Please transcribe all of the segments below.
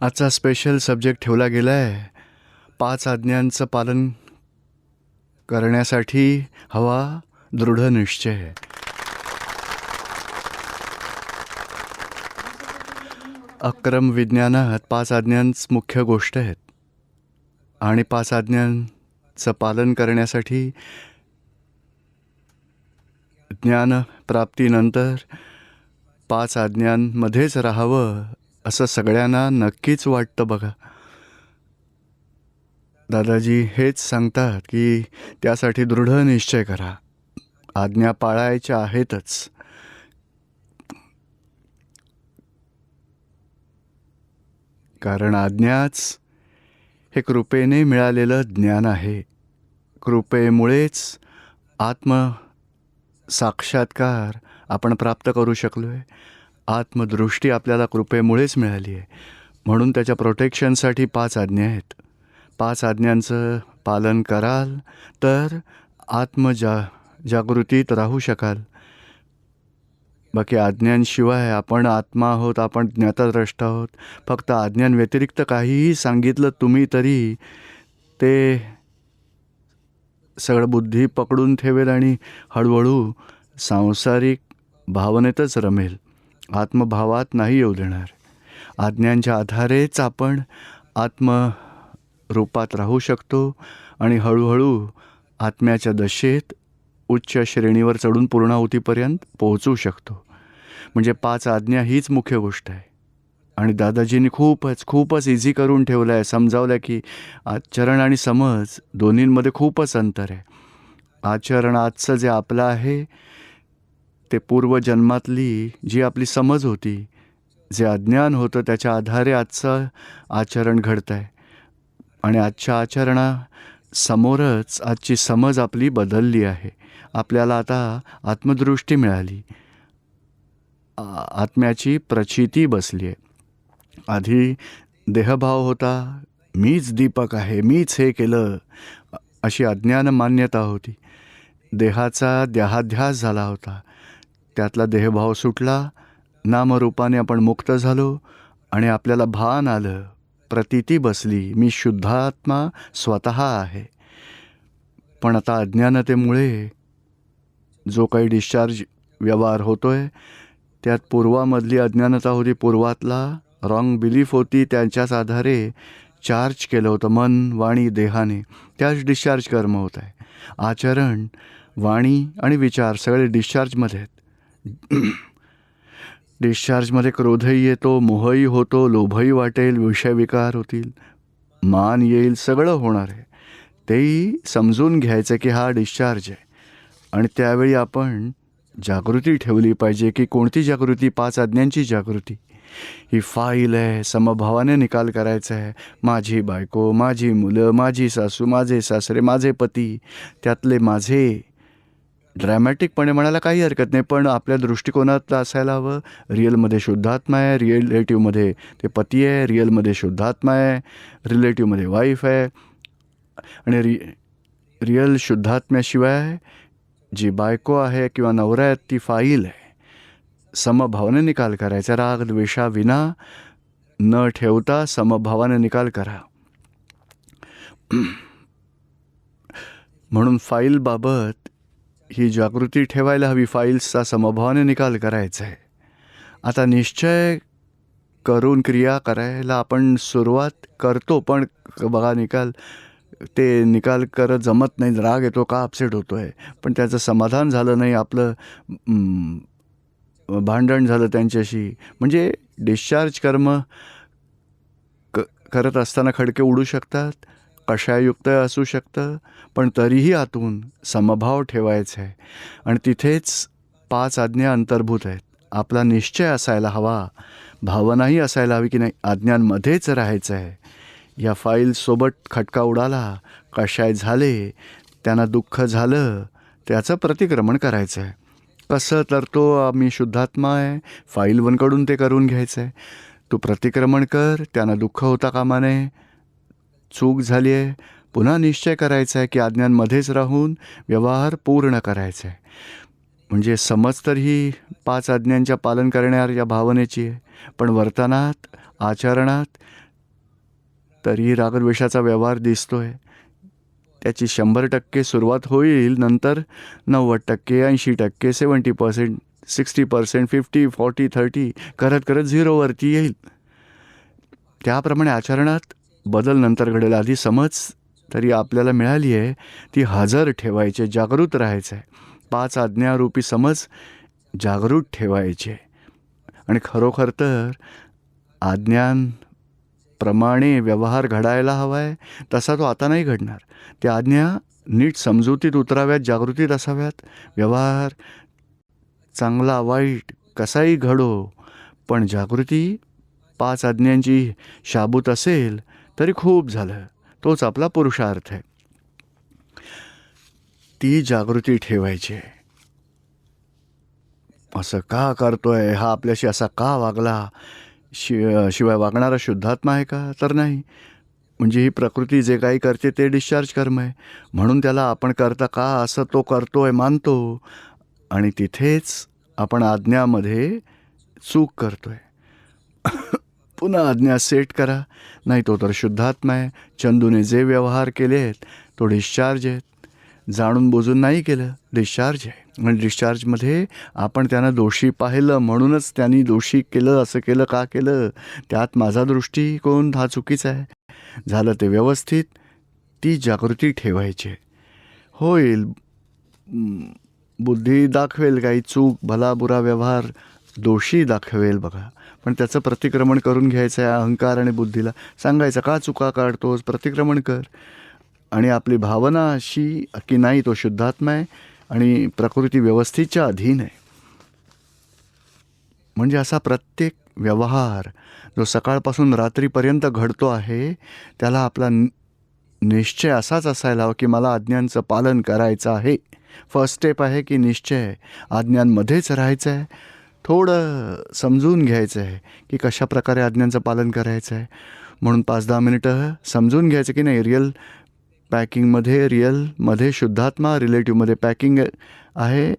आजचा special subject ठेवला गेला आहे 5 आज्ञांचं पालन करण्यासाठी हवा दृढ निश्चय. अक्रम विज्ञानात 5 आज्ञांच मुख्य गोष्ट आहेत आणि 5 आज्ञांचं पालन करण्यासाठी ज्ञान प्राप्तीनंतर 5 आज्ञांमध्येच राहावं असं सगळ्यांना नक्कीच वाटतं बघा. दादाजी हेच सांगतात की त्यासाठी दृढ निश्चय करा. आज्ञा पाळायच्या आहेतच. कारण आज्ञाच हे कृपेने मिळालेलं ज्ञान आहे. कृपेमुळेच आत्मसाक्षात्कार आपण प्राप्त करू शकलो आहे. आत्मदृष्टी आपल्याला कृपेमुळेच मिळाली आहे. म्हणून त्याच्या प्रोटेक्शनसाठी 5 आज्ञा आहेत. 5 आज्ञांचं पालन कराल तर जागृतीत राहू शकाल. बाकी आज्ञांशिवाय आपण आत्मा आहोत, आपण ज्ञातद्रष्टा आहोत. फक्त आज्ञांव्यतिरिक्त काहीही सांगितलं तुम्ही तरी ते सगळं बुद्धी पकडून ठेवेल आणि हळूहळू सांसारिक भावनेतच रमेल. आत्मभावात नाही येऊ देणार. आज्ञांच्या आधारेच आपण आत्मरूपात राहू शकतो आणि हळूहळू आत्म्याच्या दशेत उच्च श्रेणीवर चढून पूर्णाहुतीपर्यंत पोहोचू शकतो. म्हणजे 5 आज्ञा हीच मुख्य गोष्ट आहे. आणि दादाजींनी खूपच इझी करून ठेवलं आहे. समजावलं की आचरण आणि समज दोन्हींमध्ये खूपच अंतर आहे. आचरण आजचं जे आपलं आहे ते पूर्वजन्मातली जी आपली समज होती, जे अज्ञान होतं, त्याच्या आधारे आजचं आचरण घडतं आहे. आणि आजच्या आचरणासमोरच आजची समज आपली बदलली आहे. आपल्याला आता आत्मदृष्टी मिळाली. आत्म्याची प्रचिती बसली आहे. आधी देहभाव होता. मीच दीपक आहे, मीच हे केलं, अशी अज्ञान मान्यता होती. देहाचा देहाध्यास झाला होता. त्यातला देहभाव सुटला. नामरूपाने आपण मुक्त झालो आणि आपल्याला भान आलं, प्रतीती बसली, मी शुद्धात्मा स्वतः आहे. पण आता अज्ञानतेमुळे जो काही डिस्चार्ज व्यवहार होतोय त्यात पूर्वामधली अज्ञानता होती. पूर्वातला रॉंग बिलीफ होती. त्यांच्याच आधारे चार्ज केलं होतं मन, वाणी, देहाने. त्याच डिस्चार्ज कर्म होत आहे. आचरण, वाणी आणि विचार सगळे डिस्चार्जमध्ये आहेत. डिस्चार्जमध्ये क्रोधही येतो, मोहही होतो, लोभही वाटेल, विषयविकार होतील, मान येईल, सगळं होणार आहे. तेही समजून घ्यायचं की हा डिस्चार्ज आहे. आणि त्यावेळी आपण जागृती ठेवली पाहिजे. की कोणती जागृती? 5 आज्ञांची जागृती. ही फाईल आहे, समभावाने निकाल करायचा आहे. माझी बायको, माझी मुलं, माझी सासू, माझे सासरे, माझे पती, त्यातले माझे. ड्रॅमॅटिकपणे म्हणायला काही हरकत नाही, पण आपल्या दृष्टिकोनात असायला हवं. रिअलमध्ये शुद्धात्मा आहे, रिलेटिव्हमध्ये ते पती आहे, रिअलमध्ये शुद्धात्मा आहे, रिलेटिव्हमध्ये वाईफ आहे. आणि रिअल शुद्धात्म्याशिवाय जी बायको आहे किंवा नवरा आहे ती फाईल आहे. समभावाने निकाल करायचा. राग द्वेषाविना न ठेवता समभावाने निकाल करा. म्हणून फाईलबाबत ही जागृती ठेवायला हवी. फाईल्सचा समभावाने निकाल करायचा आहे. आता निश्चय करून क्रिया करायला आपण सुरुवात करतो, पण बघा निकाल करत जमत नाही. राग येतो, का अपसेट होतो आहे, पण त्याचं समाधान झालं नाही, आपलं भांडण झालं त्यांच्याशी. म्हणजे डिस्चार्ज कर्म करत असताना खडके उडू शकतात, कषायुक्त असू शकतं, पण तरीही आतून समभाव ठेवायचा आहे. आणि तिथेच 5 आज्ञा अंतर्भूत आहेत. आपला निश्चय असायला हवा, भावनाही असायला हवी की नाही आज्ञांमध्येच राहायचं आहे. या फाईलसोबत खटका उडाला, कषाय झाले, त्यांना दुःख झालं, त्याचं प्रतिक्रमण करायचं आहे. कसं? तर तो मी शुद्धात्मा आहे, फाईल 1कडून ते करून घ्यायचं आहे. तू प्रतिक्रमण कर, त्यांना दुःख होता कामा नये, चूक झाली आहे. पुन्हा निश्चय करायचा आहे की आज्ञांमध्येच राहून व्यवहार पूर्ण करायचा आहे. म्हणजे समज तर ही 5 आज्ञांच्या पालन करणाऱ्या भावनेची आहे, पण वर्तनात, आचरणात तरीही रागद्वेषाचा व्यवहार दिसतोय. त्याची 100% सुरुवात होईल, नंतर 90%, 80%, 70%, 60%, 50, 40, 30 करत करत 0वरती येईल. त्याप्रमाणे आचरणात बदल नंतर घडेल. आधी समज तरी आपल्याला मिळाली आहे, ती हजर ठेवायची, जागृत राहायचं आहे. 5 आज्ञारूपी समज जागृत ठेवायचे. आणि खरोखर तर आज्ञांप्रमाणे व्यवहार घडायला हवा आहे, तसा तो आता नाही घडणार. त्या आज्ञा नीट समजुतीत उतराव्यात, जागृतीत असाव्यात. व्यवहार चांगला वाईट कसाही घडो, पण जागृती 5 आज्ञांची शाबूत असेल तरी खूप झालं. तोच आपला पुरुषार्थ आहे. ती जागृती ठेवायची आहे. असं का करतोय, हा आपल्याशी असा का वागला, शिवाय वागणारा शुद्धात्मा आहे का? तर नाही. म्हणजे ही प्रकृती जे काही करते ते डिस्चार्ज कर्म आहे, म्हणून त्याला आपण करता का असं तो करतोय मानतो. आणि तिथेच आपण आज्ञामध्ये चूक करतोय. पुन्हा आज्ञा सेट करा. नाही तो तर शुद्धात्मा आहे. चंदूने जे व्यवहार केले आहेत तो डिस्चार्ज आहेत. जाणून बुजून नाही केलं, डिस्चार्ज आहे. आणि डिस्चार्जमध्ये आपण त्यांना दोषी पाहिलं, म्हणूनच त्यांनी दोषी केलं, असं केलं का केलं, त्यात माझा दृष्टिकोन हा चुकीचा आहे. झालं ते व्यवस्थित. ती जागृती ठेवायची. होईल, बुद्धी दाखवेल काही चूक, भला बुरा व्यवहार दोषी दाखवेल बघा, पण त्याचं प्रतिक्रमण करून घ्यायचं आहे. अहंकार आणि बुद्धीला सांगायचं का चुका काढतोस, प्रतिक्रमण कर. आणि आपली भावना अशी की नाही तो शुद्धात्मा आहे आणि प्रकृती व्यवस्थेच्या अधीन आहे. म्हणजे असा प्रत्येक व्यवहार जो सकाळपासून रात्रीपर्यंत घडतो आहे, त्याला आपला निश्चय असाच असायला हवा की मला आज्ञांचं पालन करायचं आहे. फर्स्ट स्टेप आहे की निश्चय, आज्ञांमध्येच राहायचं आहे. थोडं समजून घ्यायचं आहे की कशा प्रकारे आज्ञांचं पालन करायचं आहे. म्हणून 5-10 मिनिटं समजून घ्यायचं की नाही, रिअल पॅकिंगमध्ये, रिअलमध्ये शुद्धात्मा, रिलेटिव्हमध्ये पॅकिंग आहे.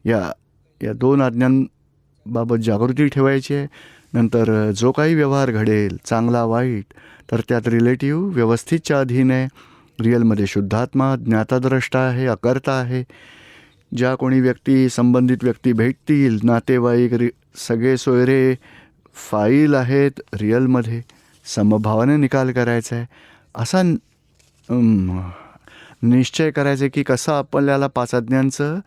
या 2 आज्ञांबाबत जागृती ठेवायची आहे. नंतर जो काही व्यवहार घडेल, चांगला वाईट, तर त्यात रिलेटिव्ह व्यवस्थितच्या अधीन आहे. रिअलमध्ये शुद्धात्मा ज्ञाताद्रष्टा आहे, अकर्ता आहे. ज्या कोणी व्यक्ती, संबंधित व्यक्ती भेटतील, नातेवाईक, सगळे सोयरे फाईल आहेत रिअलमध्ये. समभावाने निकाल करायचा आहे. असा निश्चय करायचा की कसं आपल्याला 5 आज्ञांचं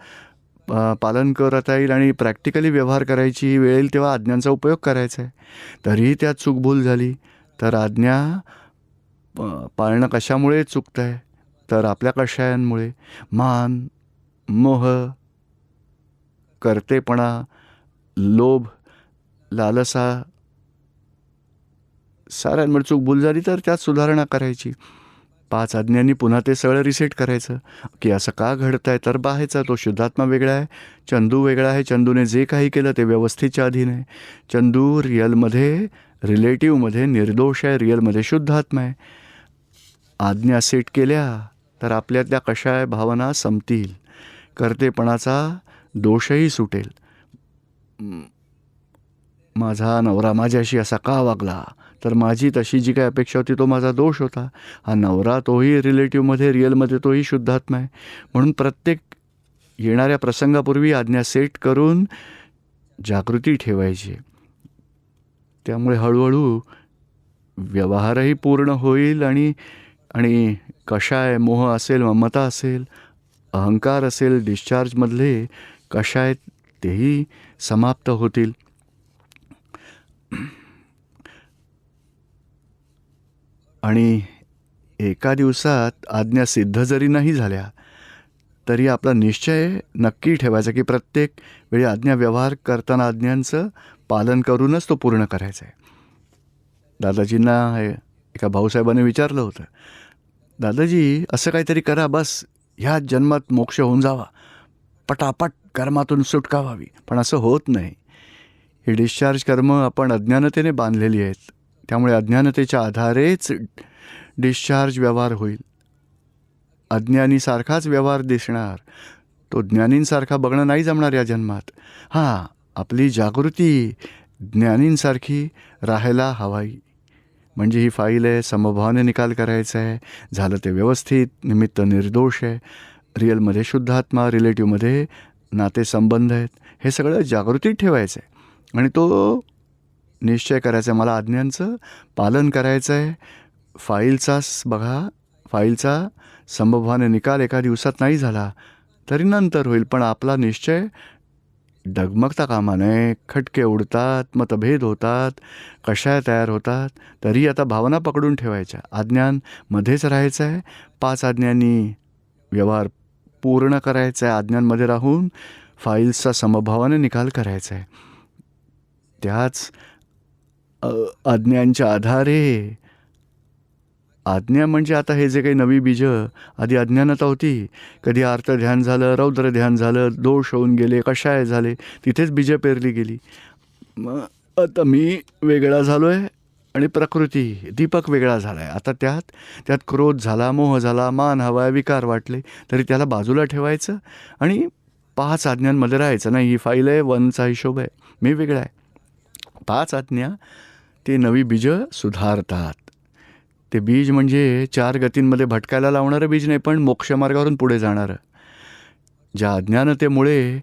पालन करता येईल आणि प्रॅक्टिकली व्यवहार करायची वेळ येईल तेव्हा आज्ञांचा उपयोग करायचा आहे. तरीही त्यात चूकभूल झाली तर आज्ञा पाळणं कशामुळे चुकतं आहे, तर आपल्या कषायांमुळे. मान, मोह, करतेपणा, लोभ, लालसा, साऱ्यांमुळे चूकभूल झाली तर त्यात सुधारणा करायची. 5 आज्ञांनी पुन्हा ते सगळं रिसेट करायचं की असं का घडत आहे, तर पाहायचा तो शुद्धात्मा वेगळा आहे, चंदू वेगळा आहे. चंदूने जे काही केलं ते व्यवस्थेच्या अधीन आहे. चंदू रिअलमध्ये, रिलेटिव्हमध्ये निर्दोष आहे, रिअलमध्ये शुद्धात्मा आहे. आज्ञा सेट केल्या तर आपल्यातल्या कशा भावना संपतील, करतेपणाचा दोषही सुटेल. माझा नवरा माझ्याशी असा का वागला, तर माझी तशी जी काही अपेक्षा होती तो माझा दोष होता. हा नवरा तोही रिलेटिव्हमध्ये, रिअलमध्ये तोही शुद्धात्मा आहे. म्हणून प्रत्येक येणाऱ्या प्रसंगापूर्वी आज्ञा सेट करून जागृती ठेवायची. त्यामुळे हळूहळू व्यवहारही पूर्ण होईल आणि कषाय, मोह असेल, ममता असेल, अहंकार असेल, डिस्चार्जमधले कषाय तेही समाप्त होतील. आणि एका दिवसात आज्ञा सिद्ध जरी नाही झाल्या तरी आपला निश्चय नक्की ठेवायचा की प्रत्येक वेळी आज्ञा व्यवहार करताना आज्ञांचं पालन करूनच तो पूर्ण करायचा आहे. दादाजींना एका भाऊसाहेबांनी विचारलं होतं, दादाजी असं काहीतरी करा, बस ह्याच जन्मात मोक्ष होऊन जावा, पटापट कर्मातून सुटका व्हावी. पण असं होत नाही. ही डिस्चार्ज कर्म आपण अज्ञानतेने बांधलेली आहेत. त्यामुळे अज्ञानतेच्या आधारेच डिस्चार्ज व्यवहार होईल. अज्ञानीसारखाच व्यवहार दिसणार, तो ज्ञानींसारखा बघणं नाही जमणार या जन्मात. हां, आपली जागृती ज्ञानींसारखी राहायला हवी. म्हणजे ही फाईल आहे, समभावाने निकाल करायचा आहे, झालं ते व्यवस्थित, निमित्त निर्दोष आहे, रिअलमध्ये शुद्धात्मा, रिलेटिव्हमध्ये नातेसंबंध आहेत, हे सगळं जागृतीत ठेवायचं आहे आणि तो निश्चय करायचा आहे, मला आज्ञांचं पालन करायचं आहे. बघा, फाईलचा समभावाने निकाल एका दिवसात नाही झाला तरी नंतर होईल, पण आपला निश्चय डगमगता कामा नये. खटके उडतात, मतभेद होतात, कशा तयार होतात, तरी आता भावना पकडून ठेवायच्या. आज्ञांमध्येच राहायचं आहे, 5 आज्ञांनी व्यवहार पूर्ण करायचा आहे, आज्ञांमध्ये राहून फाईल्सचा समभावाने निकाल करायचा आहे. त्याच आज्ञांच्या आधारे, आज्ञा म्हणजे आता हे जे काही नवी बीजं, आधी अज्ञानता होती, कधी आर्त ध्यान झालं, रौद्र ध्यान झालं, दोष होऊन गेले, कषाय झाले, तिथेच बीजं पेरली गेली. मग आता मी वेगळा झालो आहे आणि प्रकृती, दीपक वेगळा झाला आहे. आता त्यात क्रोध झाला, मोह झाला, मान हवा, विकार वाटले, तरी त्याला बाजूला ठेवायचं आणि 5 आज्ञांमध्ये राहायचं. नाही, ही फाईल आहे, 1चा हिशोब आहे, मी वेगळा आहे. 5 आज्ञा ते नवी बीजं सुधारतात. ते बीज म्हणजे 4 गतींमध्ये भटकायला लावणारं बीज नाही, पण मोक्षमार्गावरून पुढे जाणारं. ज्या अज्ञानतेमुळे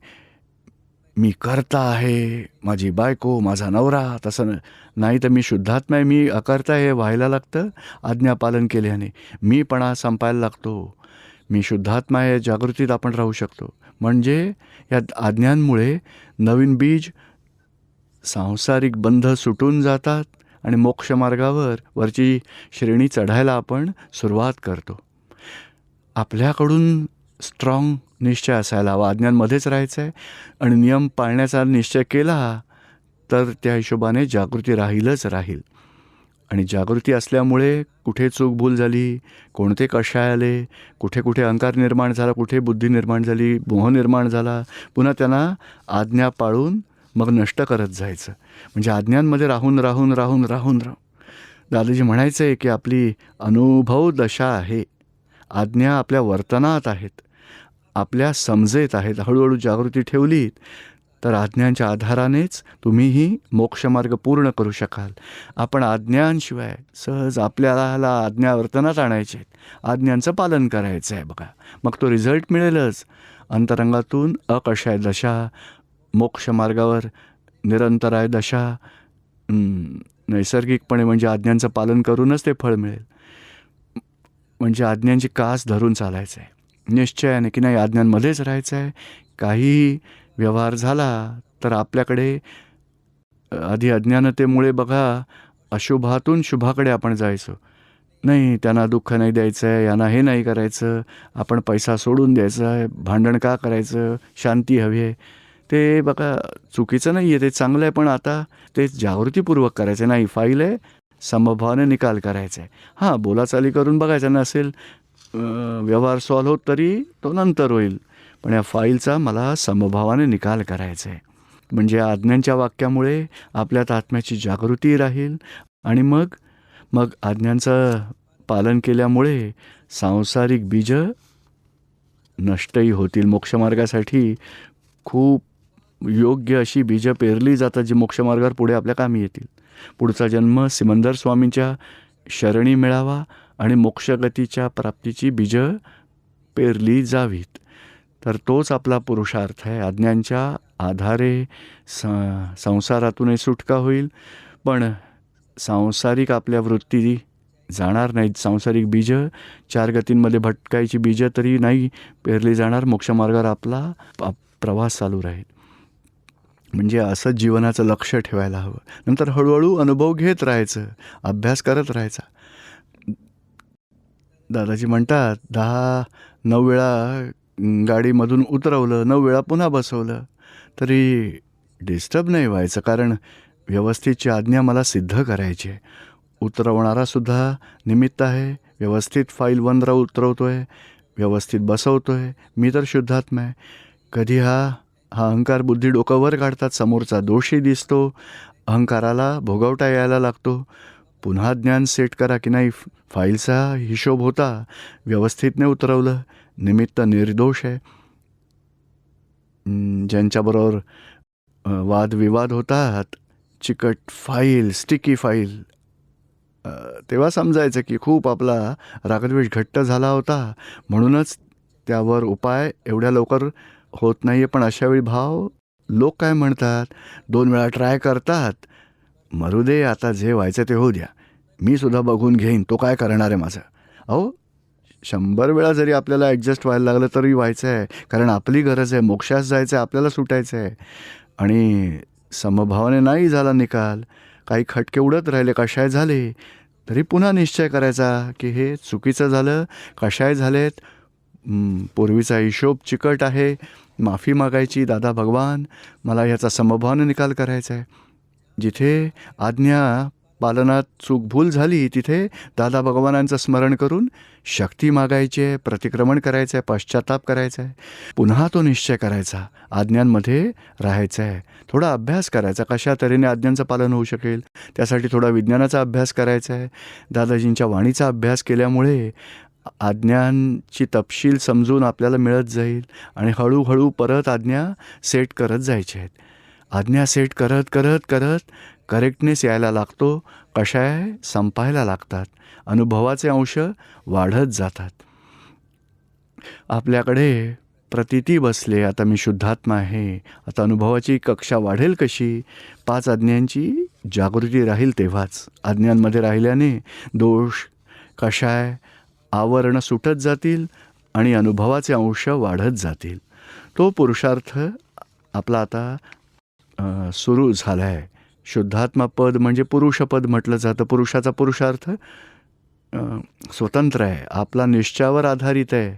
मी करता आहे, माझी बायको, माझा नवरा, तसं नाही तर मी शुद्धात्मा आहे, मी अकर्ता आहे, व्हायला लागतं आज्ञापालन केल्याने. मीपणा संपायला लागतो. मी शुद्धात्मा आहे, जागृतीत आपण राहू शकतो. म्हणजे या आज्ञांमुळे नवीन बीज, सांसारिक बंध सुटून जातात आणि मोक्षमार्गावर वरची श्रेणी चढायला आपण सुरुवात करतो. आपल्याकडून स्ट्रॉंग निश्चय असायला हवा, आज्ञांमध्येच राहायचं आहे आणि नियम पाळण्याचा निश्चय केला तर त्या हिशोबाने जागृती राहील. आणि जागृती असल्यामुळे कुठे चूक भूल झाली, कोणते कषाय आले, कुठे कुठे अहंकार निर्माण झाला, कुठे बुद्धी निर्माण झाली, मोह निर्माण झाला, पुन्हा त्यांना आज्ञा पाळून मग नष्ट करत जायचं. म्हणजे आज्ञांमध्ये राहून दादाजी म्हणायचं आहे की आपली अनुभव दशा आहे, आज्ञा आपल्या वर्तनात आहेत, आपल्या समजेत आहेत. हळूहळू जागृती ठेवलीत तर आज्ञांच्या आधारानेच तुम्हीही मोक्षमार्ग पूर्ण करू शकाल. आपण आज्ञांशिवाय सहज आपल्याला आज्ञा वर्तनात आणायचे आहेत, आज्ञांचं पालन करायचं आहे बघा, मग तो रिझल्ट मिळेलच. अंतरंगातून अकषाय दशा, मोक्षमार्गावर निरंतराय दशा, नैसर्गिकपणे म्हणजे आज्ञांचं पालन करूनच ते फळ मिळेल. म्हणजे आज्ञांची कास धरून चालायचं आहे निश्चयाने की नाही, आज्ञांमध्येच राहायचं आहे. काही व्यवहार झाला तर आपल्याकडे आधी अज्ञानतेमुळे बघा अशुभातून शुभाकडे आपण जायचो. नाही, त्यांना दुःख नाही द्यायचं आहे, यांना हे नाही करायचं, आपण पैसा सोडून द्यायचा आहे, भांडण का करायचं, शांती हवी आहे. ते बघा चुकीचं नाही आहे, ते चांगलं आहे, पण आता ते जागृतीपूर्वक करायचं नाही. फाईल आहे, समभावाने निकाल करायचा आहे. हां, बोलाचाली करून बघायचं नसेल व्यवहार सॉल्व्ह होत तरी तो नंतर होईल, पण या फाईलचा मला समभावाने निकाल करायचा आहे. म्हणजे आज्ञांच्या वाक्यामुळे आपल्यात आत्म्याची जागृती राहील आणि मग आज्ञांचं पालन केल्यामुळे सांसारिक बीजं नष्टही होतील. मोक्षमार्गासाठी खूप योग्य अशी बीजं पेरली जातात जी मोक्षमार्गावर पुढे आपल्या कामी येतील. पुढचा जन्म सिमंदर स्वामींच्या शरणी मिळावा आणि मोक्षगतीच्या प्राप्तीची बीजं पेरली जावीत, तर तोच आपला पुरुषार्थ आहे. आज्ञांच्या आधारे संसारातूनही सुटका होईल, पण सांसारिक आपल्या वृत्ती जाणार नाहीत. सांसारिक बीजं 4 गतींमध्ये भटकायची बीजं तरी नाही पेरली जाणार. मोक्षमार्गावर आपला प्रवास चालू राहील. म्हणजे असं जीवनाचं लक्ष ठेवायला हवं. नंतर हळूहळू अनुभव घेत राहायचं, अभ्यास करत राहायचा. दादाजी म्हणतात 9 वेळा गाडीमधून उतरवलं, 9 वेळा पुन्हा बसवलं तरी डिस्टर्ब नाही व्हायचं, कारण व्यवस्थितची आज्ञा मला सिद्ध करायची आहे. उतरवणारासुद्धा निमित्त आहे, व्यवस्थित फाईल 1 उतरवतो आहे, व्यवस्थित बसवतो आहे. मी तर शुद्धात्मा आहे. कधी हा अहंकार बुद्धी डोकं वर काढतात, समोरचा दोषी दिसतो, अहंकाराला भोगवटा यायला लागतो. पुन्हा ज्ञान सेट करा की नाही, फाईलचा हिशोब होता, व्यवस्थित नाही उतरवलं, निमित्त निर्दोष आहे. ज्यांच्याबरोबर वादविवाद होतात, चिकट फाईल, स्टिकी फाईल, तेव्हा समजायचं की खूप आपला रागद्वेष घट्ट झाला होता, म्हणूनच त्यावर उपाय एवढ्या लवकर होत नाही आहे. पण अशावेळी भाव, लोक काय म्हणतात, 2 वेळा ट्राय करतात, मरू दे आता, जे व्हायचं ते होऊ द्या, मी सुद्धा बघून घेईन, तो काय करणार आहे माझं. अहो, 100 वेळा जरी आपल्याला ॲडजस्ट व्हायला लागलं तरी व्हायचं आहे, कारण आपली गरज आहे, मोक्षास जायचं आहे, आपल्याला सुटायचं आहे. आणि समभावाने नाही झाला निकाल, काही खटके उडत राहिले, कशाय झाले, तरी पुन्हा निश्चय करायचा की हे चुकीचं झालं, कशाय झालेत, पूर्वीचा हिशोब चिकट आहे, माफी मागायची, दादा भगवान मला ह्याचा समभावाने निकाल करायचा आहे. जिथे आज्ञा पालनात चूकभूल झाली तिथे दादा भगवानांचं स्मरण करून शक्ती मागायची आहे, प्रतिक्रमण करायचं आहे, पश्चाताप करायचा आहे, पुन्हा तो निश्चय करायचा, आज्ञांमध्ये राहायचं आहे, थोडा अभ्यास करायचा, कशा तऱ्हेने आज्ञांचं पालन होऊ शकेल, त्यासाठी थोडा विज्ञानाचा अभ्यास करायचा आहे. दादाजींच्या वाणीचा अभ्यास केल्यामुळे आज्ञांची तपशील समजून आपल्याला मिळत जाईल आणि हळूहळू परत आज्ञा सेट करत जायच्या आहेत. आज्ञा सेट करत करत करत करेक्टनेस यायला लागतो, कशाय संपायला लागतात, अनुभवाचे अंश वाढत जातात. आपल्याकडे प्रतीती बसले, आता मी शुद्धात्मा आहे, आता अनुभवाची कक्षा वाढेल कशी, 5 आज्ञांची जागृती राहील तेव्हाच. आज्ञांमध्ये राहिल्याने दोष, कशाय, आवरण सुटत जातील आणि अनुभवाचे अंश वाढत जातील. तो पुरुषार्थ आपला आता सुरू झाला आहे. शुद्धात्मा पद म्हणजे पुरुषपद म्हटलं जातं. पुरुषाचा पुरुषार्थ स्वतंत्र आहे, आपला निश्चयावर आधारित आहे,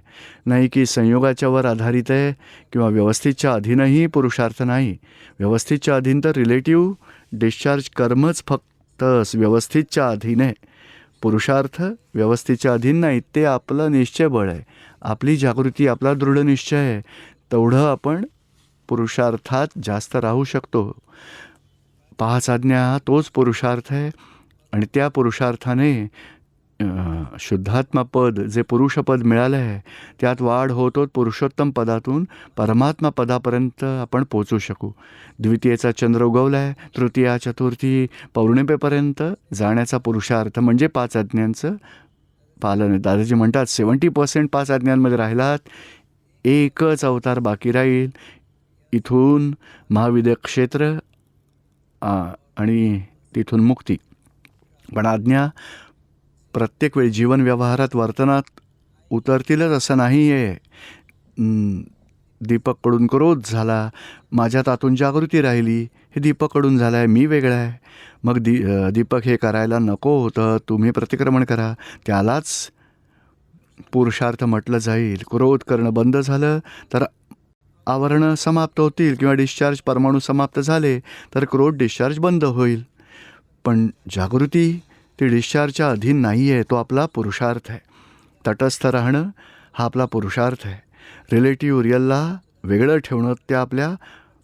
नाही की संयोगाच्यावर आधारित आहे किंवा व्यवस्थितच्या अधीनही पुरुषार्थ नाही. व्यवस्थितच्या अधीन तर रिलेटिव्ह डिस्चार्ज कर्मच फक्त व्यवस्थितच्या अधीन आहे. पुरुषार्थ व्यवस्थेच्या अधीन नाही, ते आपलं निश्चयबळ आहे, आपली जागृती, आपला दृढ निश्चय आहे, तेवढं आपण पुरुषार्थात जास्त राहू शकतो. 5 आज्ञा तोच पुरुषार्थ आहे आणि त्या पुरुषार्थाने शुद्धात्मा पद जे पुरुषपद मिळालं आहे त्यात वाढ होत होत पुरुषोत्तम पदातून परमात्मा पदापर्यंत आपण पोचू शकू. द्वितीयेचा चंद्र उगवला आहे, तृतीया चतुर्थी पौर्णिमेपर्यंत जाण्याचा पुरुषार्थ म्हणजे 5 आज्ञांचं पालन आहे. दादाजी म्हणतात 70% 5 आज्ञांमध्ये राहिलात, एकच अवतार बाकी राहील, इथून महाविद्य क्षेत्र आणि तिथून मुक्ती. पण आज्ञा प्रत्येक वेळी जीवन व्यवहारात वर्तनात उतरतीलच असं नाही आहे. दीपककडून क्रोध झाला, माझ्यात आतून जागृती राहिली, हे दीपककडून झालं आहे, मी वेगळा आहे, मग दीपक हे करायला नको होतं, तुम्ही प्रतिक्रमण करा, त्यालाच पुरुषार्थ म्हटलं जाईल. क्रोध करणं बंद झालं तर आवरणं समाप्त होतील किंवा डिस्चार्ज परमाणू समाप्त झाले तर क्रोध डिस्चार्ज बंद होईल. पण जागृती ती डिस्चार्जच्या अधीन नाही आहे, तो आपला पुरुषार्थ आहे. तटस्थ राहणं हा आपला पुरुषार्थ आहे. रिलेटिव्ह रिअलला वेगळं ठेवणं त्या आपल्या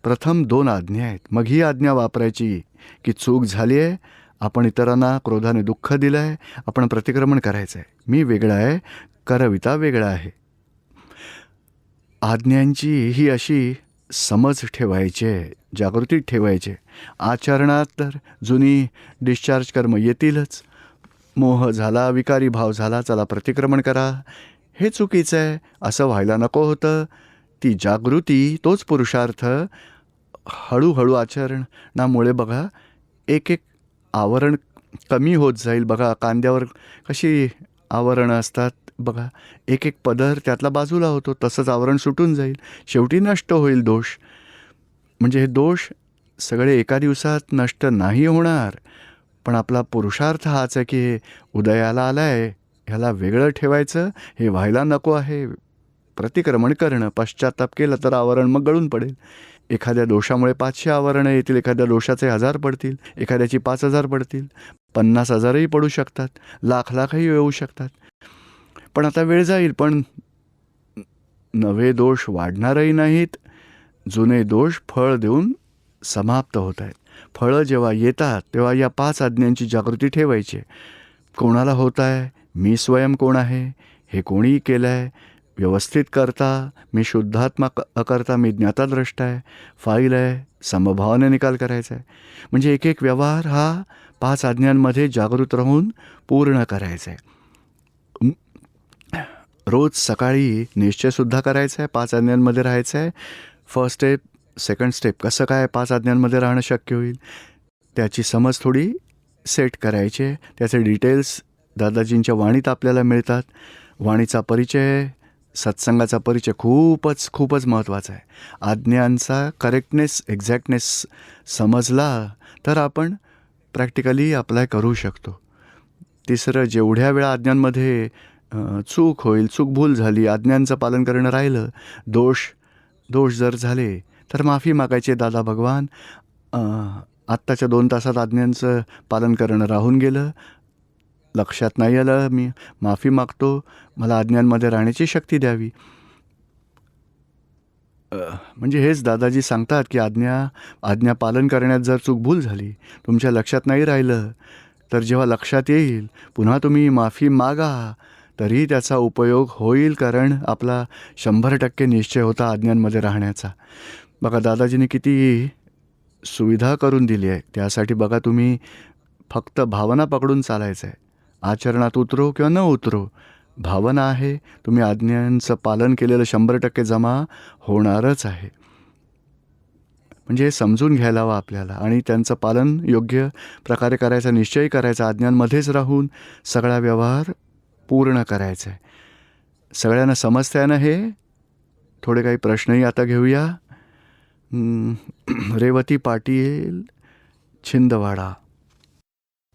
प्रथम 2 आज्ञा आहेत. मग ही आज्ञा वापरायची की चूक झाली आहे, आपण इतरांना क्रोधाने दुःख दिलं आहे, आपण प्रतिक्रमण करायचं आहे, मी वेगळा आहे, करविता वेगळा आहे. आज्ञांची ही अशी समज ठेवायची आहे, जागृती ठेवायची. आचरणात तर जुनी डिस्चार्ज कर्म येतीलच. मोह झाला, विकारी भाव झाला, चला प्रतिक्रमण करा, हे चुकीचं आहे, असं व्हायला नको होतं. ती जागृती, तोच पुरुषार्थ हळूहळू आचरणामुळे बघा एक एक आवरण कमी होत जाईल. बघा कांद्यावर कशी आवरणं असतात, बघा एक एक पदर त्यातला बाजूला होतो, तसंच आवरण सुटून जाईल, शेवटी नष्ट होईल दोष. म्हणजे हे दोष सगळे एका दिवसात नष्ट नाही होणार, पण आपला पुरुषार्थ हाच आहे की हे उदयाला आला आहे, ह्याला वेगळं ठेवायचं, हे व्हायला नको आहे, प्रतिक्रमण करणं. पश्चाताप केलं तर आवरण मग गळून पडेल. एखाद्या दोषामुळे 500 आवरणं येतील, एखाद्या दोषाचे 1000 पडतील, एखाद्याची 5000 पडतील, 50,000ही पडू शकतात, लाखही येऊ शकतात. पण आता वेळ जाईल, पण नवे दोष वाढणारही नाहीत, जुने दोष फळ देऊन समाप्त होत आहेत. फळं जेव्हा येतात तेव्हा या 5 आज्ञांची जागृती ठेवायची. कोणाला होत आहे, मी स्वयं कोण आहे, हे कोणीही केलं आहे, व्यवस्थित करता मी शुद्धात्मा अकर्ता मी ज्ञाताद्रष्टा आहे, फाईल आहे, समभावाने निकाल करायचा आहे. म्हणजे एक एक व्यवहार हा 5 आज्ञांमध्ये जागृत राहून पूर्ण करायचं आहे. रोज सकाळी निश्चयसुद्धा करायचा आहे, 5 आज्ञांमध्ये राहायचं आहे. फर्स्ट स्टेप, सेकंड स्टेप, कसं काय 5 आज्ञांमध्ये राहणं शक्य होईल त्याची समज थोडी सेट करायची आहे. त्याचे डिटेल्स दादाजींच्या वाणीत आपल्याला मिळतात. वाणीचा परिचय, सत्संगाचा परिचय खूपच महत्त्वाचा आहे. आज्ञांचा करेक्टनेस, एक्झॅक्टनेस समजला तर आपण प्रॅक्टिकली अप्लाय करू शकतो. तिसरं, जेवढ्या वेळा आज्ञांमध्ये चूक होईल, चूकभूल झाली, आज्ञांचं पालन करणं राहिलं, दोष जर झाले तर माफी मागायची. दादा भगवान, आत्ताच्या 2 तासात आज्ञांचं पालन करणं राहून गेलं, लक्षात नाही आलं, मी माफी मागतो, मला आज्ञांमध्ये राहण्याची शक्ती द्यावी. म्हणजे हेच दादाजी सांगतात की आज्ञा पालन करण्यात जर चूकभूल झाली, तुमच्या लक्षात नाही राहिलं, तर जेव्हा लक्षात येईल पुन्हा तुम्ही माफी मागा तरी त्याचा उपयोग होईल, कारण आपला 100% निश्चय होता आज्ञांमध्ये राहण्याचा. बघा दादाजीने किती सुविधा करून दिली आहे. त्यासाठी बघा, तुम्ही फक्त भावना पकडून चालायचं आहे. आचरणात उतरो किंवा न उतरो, भावना आहे, तुम्ही आज्ञांचं पालन केलेलं 100% जमा होणारच आहे. म्हणजे हे समजून घ्यायला हवं आपल्याला आणि त्यांचं पालन योग्य प्रकारे करायचा, निश्चय करायचा, आज्ञांमध्येच राहून सगळा व्यवहार पूर्ण करायचा आहे. सगळ्यांना समजतंय ना हे? थोडे काही प्रश्नही आता घेऊया. रेवती पाटील, छिंदवाडा.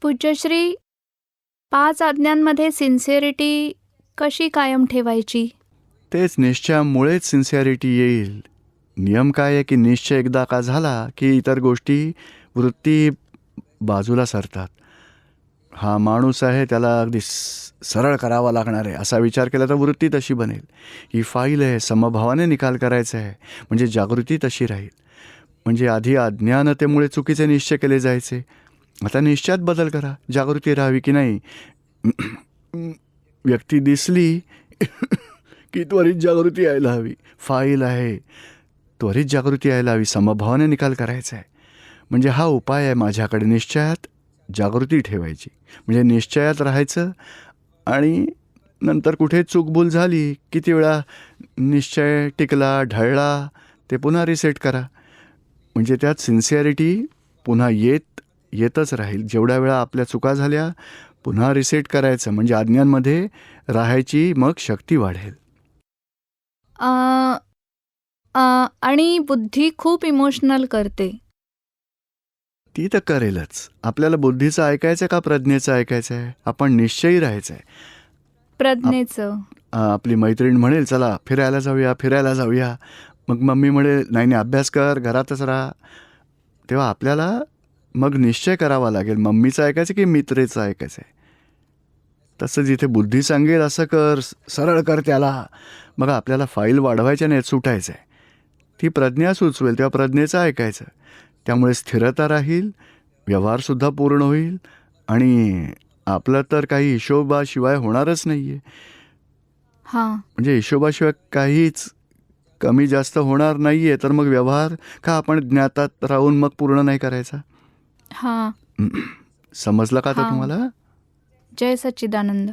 पूज्यश्री, 5 आज्ञांमध्ये सिन्सिअरिटी कशी कायम ठेवायची? तेच, निश्चयामुळेच सिन्सिअरिटी येईल. नियम काय आहे की निश्चय एकदा का झाला की इतर गोष्टी, वृत्ती बाजूला सरतात. हा माणूस आहे, त्याला अगदी सरळ करावा लागणार आहे असा विचार केला तर वृत्ती तशी बनेल. ही फाईल आहे, समभावाने निकाल करायचा आहे, म्हणजे जागृती तशी राहील. म्हणजे आधी अज्ञानतेमुळे चुकीचे निश्चय केले जायचे, आता निश्चयात बदल करा, जागृती राहावी की नाही. व्यक्ती दिसली की त्वरित जागृती यायला हवी. फाईल आहे, त्वरित जागृती यायला हवी, समभावाने निकाल करायचा आहे. म्हणजे हा उपाय आहे माझ्याकडे, निश्चयात जागृती ठेवायची, म्हणजे निश्चयात राहायचं. आणि नंतर कुठे चूकभूल झाली, किती वेळा निश्चय टिकला, ढळला, ते पुन्हा रिसेट करा. म्हणजे त्यात सिन्सिअरिटी पुन्हा येतच राहील. जेवढ्या वेळा आपल्या चुका झाल्या पुन्हा रिसेट करायचं, म्हणजे आज्ञांमध्ये राहायची मग शक्ती वाढेल. आणि बुद्धी खूप इमोशनल करते. ती तर करेलच. आपल्याला बुद्धीचं ऐकायचं का प्रज्ञेचं ऐकायचं आहे? आपण निश्चयी राहायचं आहे. प्रज्ञेचं. आपली मैत्रीण म्हणेल चला फिरायला जाऊया, मग मम्मी म्हणेल नाही अभ्यास कर, घरातच राहा. तेव्हा आपल्याला मग निश्चय करावा लागेल, मम्मीचं ऐकायचं की मित्रेचं ऐकायचं आहे. तसं जिथे बुद्धी सांगेल असं कर, सरळ कर त्याला, मग आपल्याला फाईल वाढवायच्या नाही, सुटायचं आहे. ती प्रज्ञा सुचवेल तेव्हा प्रज्ञेचं ऐकायचं. त्यामुळे स्थिरता राहील, व्यवहारसुद्धा पूर्ण होईल आणि आपलं तर काही हिशोबाशिवाय होणारच नाही आहे. म्हणजे हिशोबाशिवाय काहीच कमी जास्त होणार नाही आहे, तर मग व्यवहार का आपण ज्ञातात राहून मग पूर्ण नाही करायचा? समजलं का आता तुम्हाला? जय सच्चिदानंद.